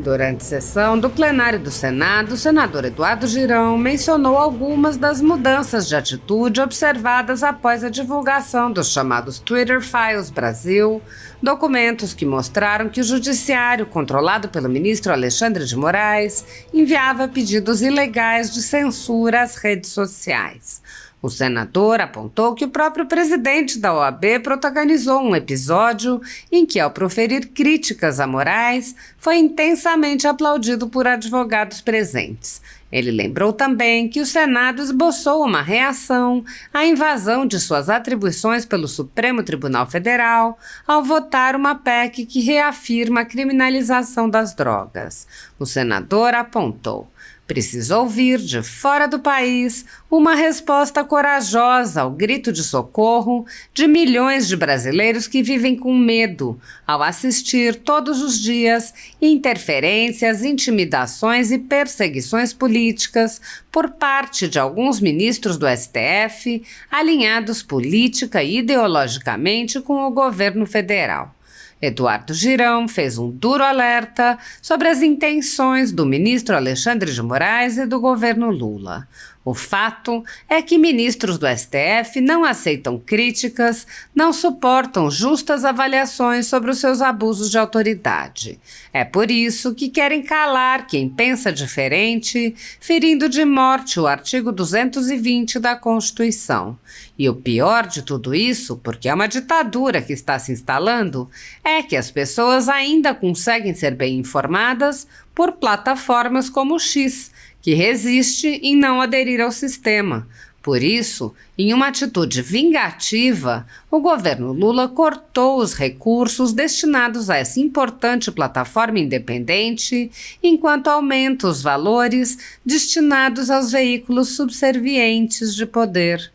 Durante sessão do plenário do Senado, o senador Eduardo Girão mencionou algumas das mudanças de atitude observadas após a divulgação dos chamados Twitter Files Brasil, documentos que mostraram que o judiciário, controlado pelo ministro Alexandre de Moraes, enviava pedidos ilegais de censura às redes sociais. O senador apontou que o próprio presidente da OAB protagonizou um episódio em que, ao proferir críticas a Moraes, foi intensamente aplaudido por advogados presentes. Ele lembrou também que o Senado esboçou uma reação à invasão de suas atribuições pelo Supremo Tribunal Federal ao votar uma PEC que reafirma a criminalização das drogas. O senador apontou: precisa ouvir de fora do país uma resposta corajosa ao grito de socorro de milhões de brasileiros que vivem com medo ao assistir todos os dias interferências, intimidações e perseguições políticas por parte de alguns ministros do STF alinhados política e ideologicamente com o governo federal. Eduardo Girão fez um duro alerta sobre as intenções do ministro Alexandre de Moraes e do governo Lula. O fato é que ministros do STF não aceitam críticas, não suportam justas avaliações sobre os seus abusos de autoridade. É por isso que querem calar quem pensa diferente, ferindo de morte o artigo 220 da Constituição. E o pior de tudo isso, porque é uma ditadura que está se instalando, é que as pessoas ainda conseguem ser bem informadas por plataformas como o X, que resiste em não aderir ao sistema. Por isso, em uma atitude vingativa, o governo Lula cortou os recursos destinados a essa importante plataforma independente, enquanto aumenta os valores destinados aos veículos subservientes de poder.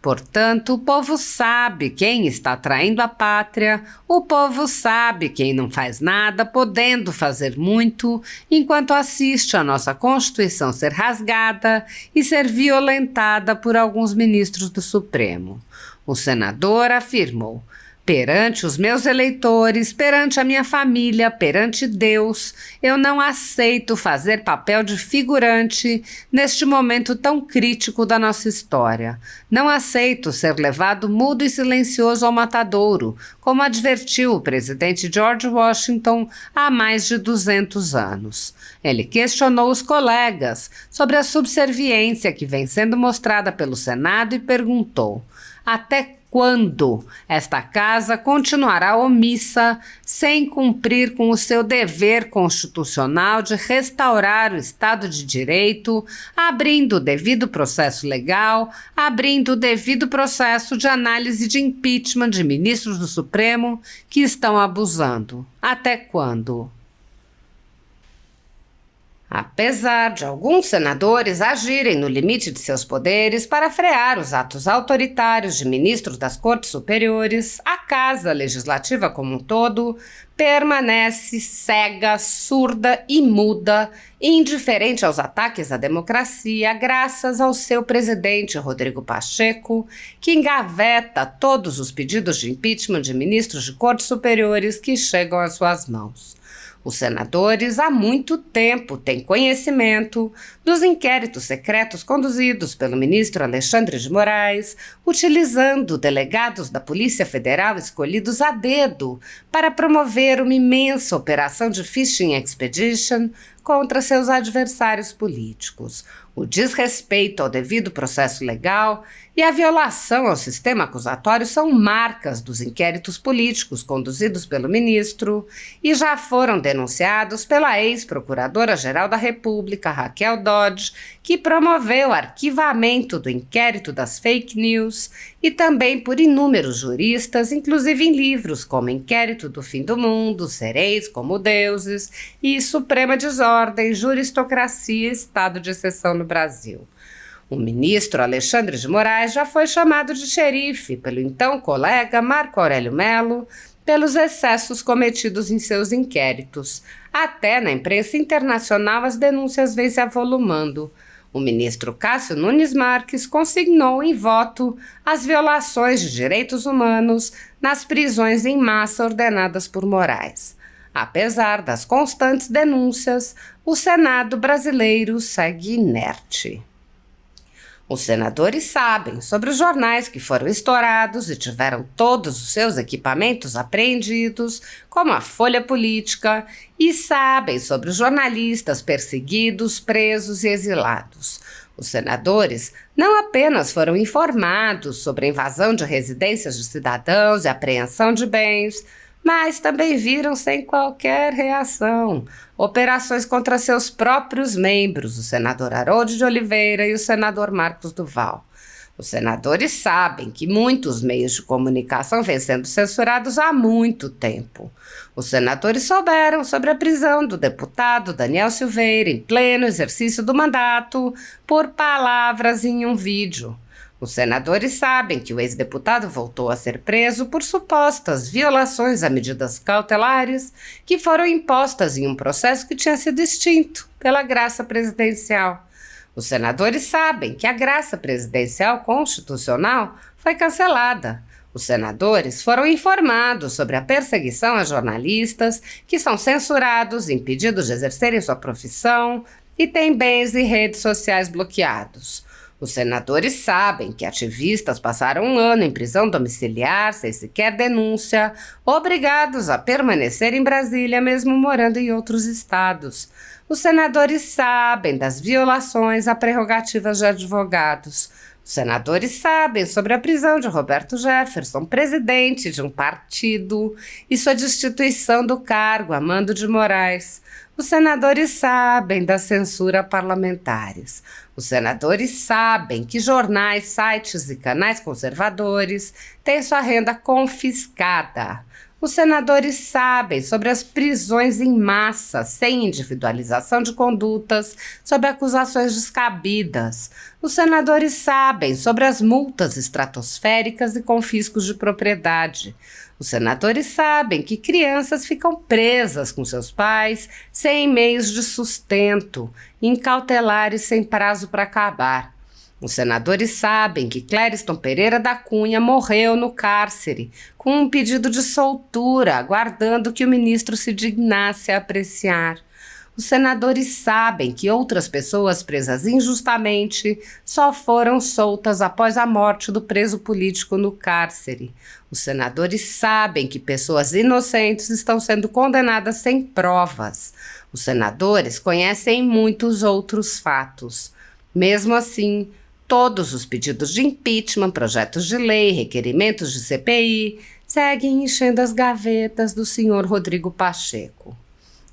Portanto, o povo sabe quem está traindo a pátria, o povo sabe quem não faz nada, podendo fazer muito, enquanto assiste a nossa Constituição ser rasgada e ser violentada por alguns ministros do Supremo. O senador afirmou: perante os meus eleitores, perante a minha família, perante Deus, eu não aceito fazer papel de figurante neste momento tão crítico da nossa história. Não aceito ser levado mudo e silencioso ao matadouro, como advertiu o presidente George Washington há mais de 200 anos. Ele questionou os colegas sobre a subserviência que vem sendo mostrada pelo Senado e perguntou: até quando esta casa continuará omissa, sem cumprir com o seu dever constitucional de restaurar o Estado de Direito, abrindo o devido processo legal, abrindo o devido processo de análise de impeachment de ministros do Supremo que estão abusando? Até quando? Apesar de alguns senadores agirem no limite de seus poderes para frear os atos autoritários de ministros das Cortes Superiores, a Casa Legislativa como um todo permanece cega, surda e muda, indiferente aos ataques à democracia, graças ao seu presidente Rodrigo Pacheco, que engaveta todos os pedidos de impeachment de ministros de Cortes Superiores que chegam às suas mãos. Os senadores há muito tempo têm conhecimento dos inquéritos secretos conduzidos pelo ministro Alexandre de Moraes, utilizando delegados da Polícia Federal escolhidos a dedo para promover uma imensa operação de fishing expedition contra seus adversários políticos. O desrespeito ao devido processo legal e a violação ao sistema acusatório são marcas dos inquéritos políticos conduzidos pelo ministro e já foram denunciados pela ex-procuradora-geral da República, Raquel Dodge, que promoveu o arquivamento do inquérito das fake news, e também por inúmeros juristas, inclusive em livros como Inquérito do Fim do Mundo, Sereis como Deuses e Suprema Desordem, Juristocracia e Estado de Exceção no Brasil. O ministro Alexandre de Moraes já foi chamado de xerife pelo então colega Marco Aurélio Mello pelos excessos cometidos em seus inquéritos. Até na imprensa internacional as denúncias vêm se avolumando. O ministro Cássio Nunes Marques consignou em voto as violações de direitos humanos nas prisões em massa ordenadas por Moraes. Apesar das constantes denúncias, o Senado brasileiro segue inerte. Os senadores sabem sobre os jornais que foram estourados e tiveram todos os seus equipamentos apreendidos, como a Folha Política, e sabem sobre os jornalistas perseguidos, presos e exilados. Os senadores não apenas foram informados sobre a invasão de residências de cidadãos e apreensão de bens, mas também viram sem qualquer reação operações contra seus próprios membros, o senador Harold de Oliveira e o senador Marcos Duval. Os senadores sabem que muitos meios de comunicação vêm sendo censurados há muito tempo. Os senadores souberam sobre a prisão do deputado Daniel Silveira em pleno exercício do mandato por palavras em um vídeo. Os senadores sabem que o ex-deputado voltou a ser preso por supostas violações a medidas cautelares que foram impostas em um processo que tinha sido extinto pela graça presidencial. Os senadores sabem que a graça presidencial constitucional foi cancelada. Os senadores foram informados sobre a perseguição a jornalistas que são censurados, impedidos de exercerem sua profissão e têm bens e redes sociais bloqueados. Os senadores sabem que ativistas passaram um ano em prisão domiciliar, sem sequer denúncia, obrigados a permanecer em Brasília, mesmo morando em outros estados. Os senadores sabem das violações a prerrogativas de advogados. Os senadores sabem sobre a prisão de Roberto Jefferson, presidente de um partido, e sua destituição do cargo a mando de Moraes. Os senadores sabem da censura a parlamentares. Os senadores sabem que jornais, sites e canais conservadores têm sua renda confiscada. Os senadores sabem sobre as prisões em massa, sem individualização de condutas, sob acusações descabidas. Os senadores sabem sobre as multas estratosféricas e confiscos de propriedade. Os senadores sabem que crianças ficam presas com seus pais, sem meios de sustento, em cautelares sem prazo para acabar. Os senadores sabem que Clériston Pereira da Cunha morreu no cárcere, com um pedido de soltura, aguardando que o ministro se dignasse a apreciar. Os senadores sabem que outras pessoas presas injustamente só foram soltas após a morte do preso político no cárcere. Os senadores sabem que pessoas inocentes estão sendo condenadas sem provas. Os senadores conhecem muitos outros fatos. Mesmo assim, todos os pedidos de impeachment, projetos de lei, requerimentos de CPI seguem enchendo as gavetas do senhor Rodrigo Pacheco.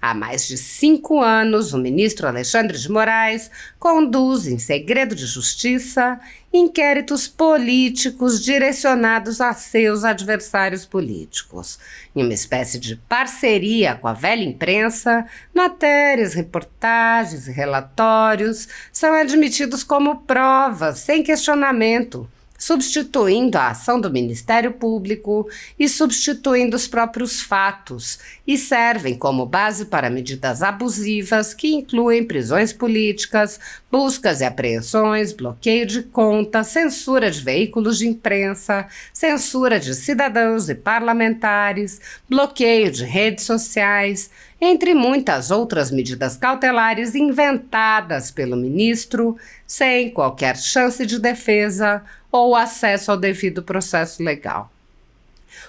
Há mais de 5 anos, o ministro Alexandre de Moraes conduz, em segredo de justiça, inquéritos políticos direcionados a seus adversários políticos. Em uma espécie de parceria com a velha imprensa, matérias, reportagens e relatórios são admitidos como provas, sem questionamento, substituindo a ação do Ministério Público e substituindo os próprios fatos, e servem como base para medidas abusivas que incluem prisões políticas, buscas e apreensões, bloqueio de contas, censura de veículos de imprensa, censura de cidadãos e parlamentares, bloqueio de redes sociais, entre muitas outras medidas cautelares inventadas pelo ministro, sem qualquer chance de defesa ou acesso ao devido processo legal.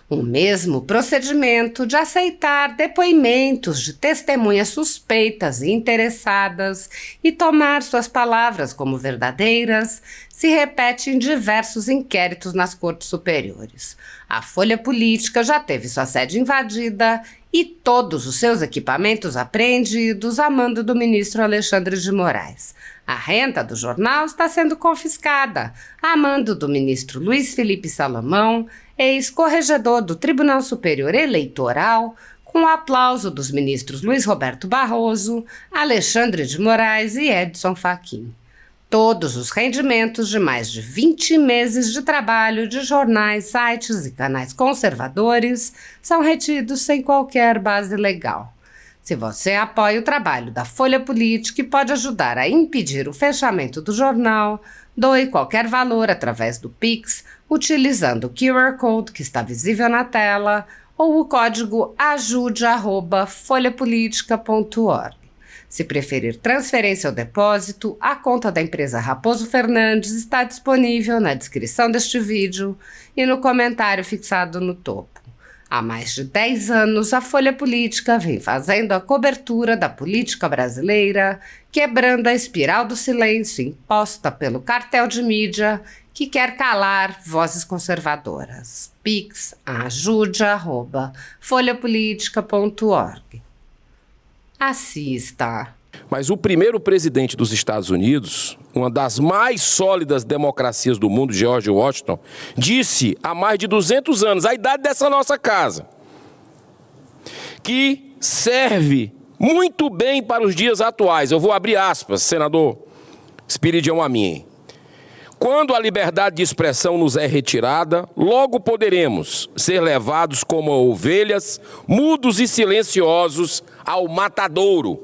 O mesmo procedimento de aceitar depoimentos de testemunhas suspeitas e interessadas e tomar suas palavras como verdadeiras se repete em diversos inquéritos nas cortes superiores. A Folha Política já teve sua sede invadida e todos os seus equipamentos apreendidos a mando do ministro Alexandre de Moraes. A renda do jornal está sendo confiscada a mando do ministro Luiz Felipe Salomão, ex-corregedor do Tribunal Superior Eleitoral, com o aplauso dos ministros Luiz Roberto Barroso, Alexandre de Moraes e Edson Fachin. Todos os rendimentos de mais de 20 meses de trabalho de jornais, sites e canais conservadores são retidos sem qualquer base legal. Se você apoia o trabalho da Folha Política e pode ajudar a impedir o fechamento do jornal, doe qualquer valor através do Pix, utilizando o QR Code que está visível na tela, ou o código ajude@folhapolitica.org. Se preferir transferência ou depósito, a conta da empresa Raposo Fernandes está disponível na descrição deste vídeo e no comentário fixado no topo. Há mais de 10 anos, a Folha Política vem fazendo a cobertura da política brasileira, quebrando a espiral do silêncio imposta pelo cartel de mídia que quer calar vozes conservadoras. Pix ajude@folhapolitica.org. Assista. Mas o primeiro presidente dos Estados Unidos, uma das mais sólidas democracias do mundo, George Washington, disse há mais de 200 anos, a idade dessa nossa casa, que serve muito bem para os dias atuais. Eu vou abrir aspas, senador Spiridion Amin. Quando a liberdade de expressão nos é retirada, logo poderemos ser levados como ovelhas, mudos e silenciosos, ao matadouro.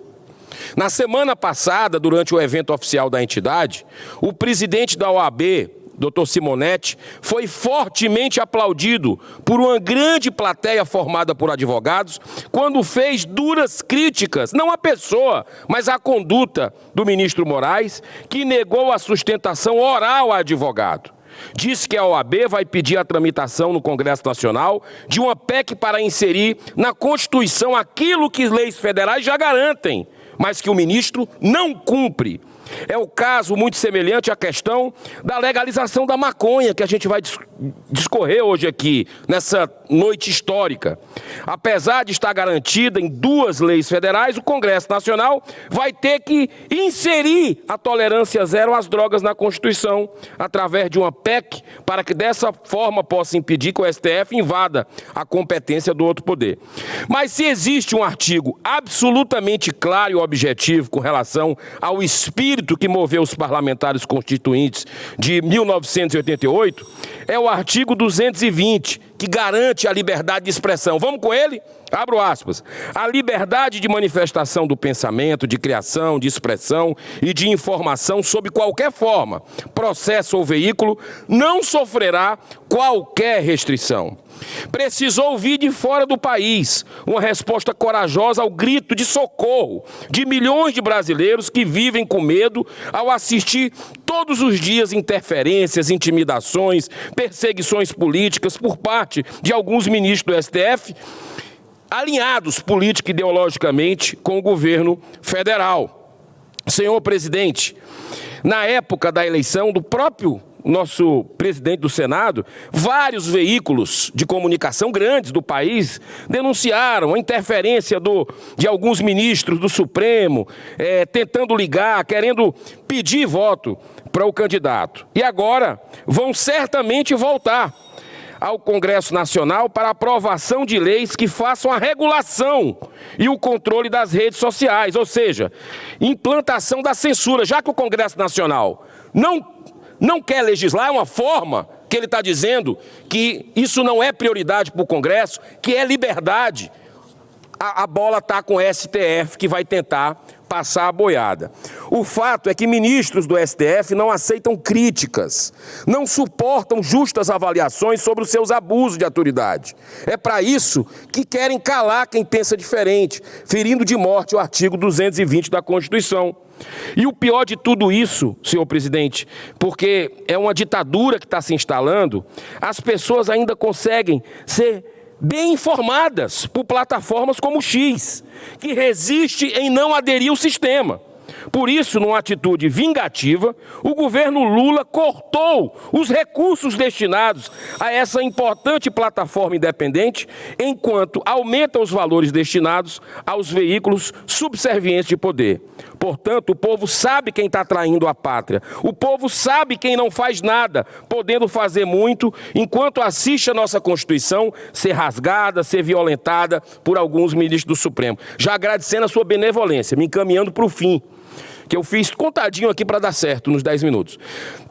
Na semana passada, durante o evento oficial da entidade, o presidente da OAB, Dr. Simonetti, foi fortemente aplaudido por uma grande plateia formada por advogados, quando fez duras críticas, não à pessoa, mas à conduta do ministro Moraes, que negou a sustentação oral a advogado. Disse que a OAB vai pedir a tramitação no Congresso Nacional de uma PEC para inserir na Constituição aquilo que leis federais já garantem, mas que o ministro não cumpre. É o caso muito semelhante à questão da legalização da maconha, que a gente vai discorrer hoje aqui, nessa noite histórica. Apesar de estar garantida em 2 leis federais, o Congresso Nacional vai ter que inserir a tolerância zero às drogas na Constituição, através de uma PEC, para que dessa forma possa impedir que o STF invada a competência do outro poder. Mas se existe um artigo absolutamente claro e objetivo com relação ao espírito que moveu os parlamentares constituintes de 1988, é o artigo 220, que garante a liberdade de expressão. Vamos com ele? Abro aspas. A liberdade de manifestação do pensamento, de criação, de expressão e de informação sob qualquer forma, processo ou veículo, não sofrerá qualquer restrição. Precisou ouvir de fora do país uma resposta corajosa ao grito de socorro de milhões de brasileiros que vivem com medo ao assistir todos os dias interferências, intimidações, perseguições políticas por parte de alguns ministros do STF, alinhados política e ideologicamente com o governo federal. Senhor presidente, na época da eleição do próprio nosso presidente do Senado, vários veículos de comunicação grandes do país denunciaram a interferência de alguns ministros do Supremo, tentando ligar, querendo pedir voto para o candidato. E agora vão certamente voltar ao Congresso Nacional para aprovação de leis que façam a regulação e o controle das redes sociais, ou seja, implantação da censura, já que o Congresso Nacional não quer legislar, é uma forma que ele está dizendo que isso não é prioridade para o Congresso, que é liberdade. A bola está com o STF, que vai tentar passar a boiada. O fato é que ministros do STF não aceitam críticas, não suportam justas avaliações sobre os seus abusos de autoridade. É para isso que querem calar quem pensa diferente, ferindo de morte o artigo 220 da Constituição. E o pior de tudo isso, senhor presidente, porque é uma ditadura que está se instalando, as pessoas ainda conseguem ser bem informadas por plataformas como o X, que resiste em não aderir ao sistema. Por isso, numa atitude vingativa, o governo Lula cortou os recursos destinados a essa importante plataforma independente, enquanto aumenta os valores destinados aos veículos subservientes de poder. Portanto, o povo sabe quem está traindo a pátria. O povo sabe quem não faz nada, podendo fazer muito, enquanto assiste a nossa Constituição ser rasgada, ser violentada por alguns ministros do Supremo. Já agradecendo a sua benevolência, me encaminhando para o fim, que eu fiz contadinho aqui para dar certo nos 10 minutos.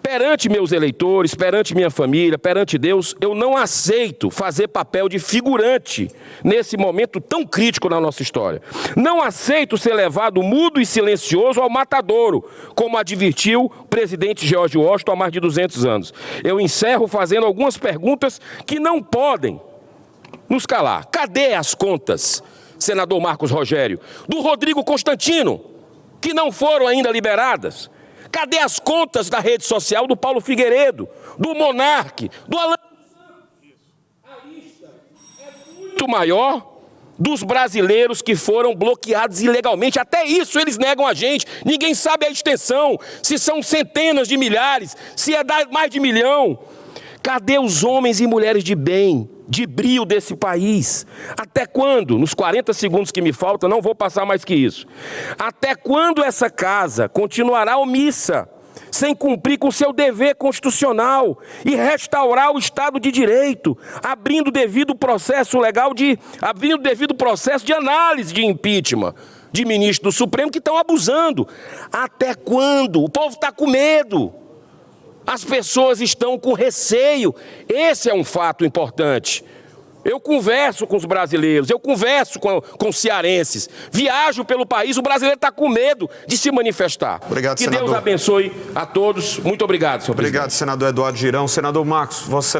Perante meus eleitores, perante minha família, perante Deus, eu não aceito fazer papel de figurante nesse momento tão crítico na nossa história. Não aceito ser levado mudo e silencioso ao matadouro, como advertiu o presidente George Washington há mais de 200 anos. Eu encerro fazendo algumas perguntas que não podem nos calar. Cadê as contas, senador Marcos Rogério, do Rodrigo Constantino, que não foram ainda liberadas? Cadê as contas da rede social do Paulo Figueiredo, do Monark, do Alan? A lista é muito maior dos brasileiros que foram bloqueados ilegalmente. Até isso eles negam a gente. Ninguém sabe a extensão, se são centenas de milhares, se é mais de 1 milhão. Cadê os homens e mulheres de bem, de brio desse país? Até quando? Nos 40 segundos que me faltam, não vou passar mais que isso. Até quando essa casa continuará omissa, sem cumprir com seu dever constitucional e restaurar o Estado de Direito, abrindo devido processo de análise de impeachment de ministros do Supremo que estão abusando? Até quando? O povo está com medo. As pessoas estão com receio. Esse é um fato importante. Eu converso com os brasileiros, eu converso com os cearenses, viajo pelo país, o brasileiro está com medo de se manifestar. Obrigado, que senador. Deus abençoe a todos. Muito obrigado, senhor presidente. Obrigado, senador Eduardo Girão. Senador Marcos, Vossa Excelência.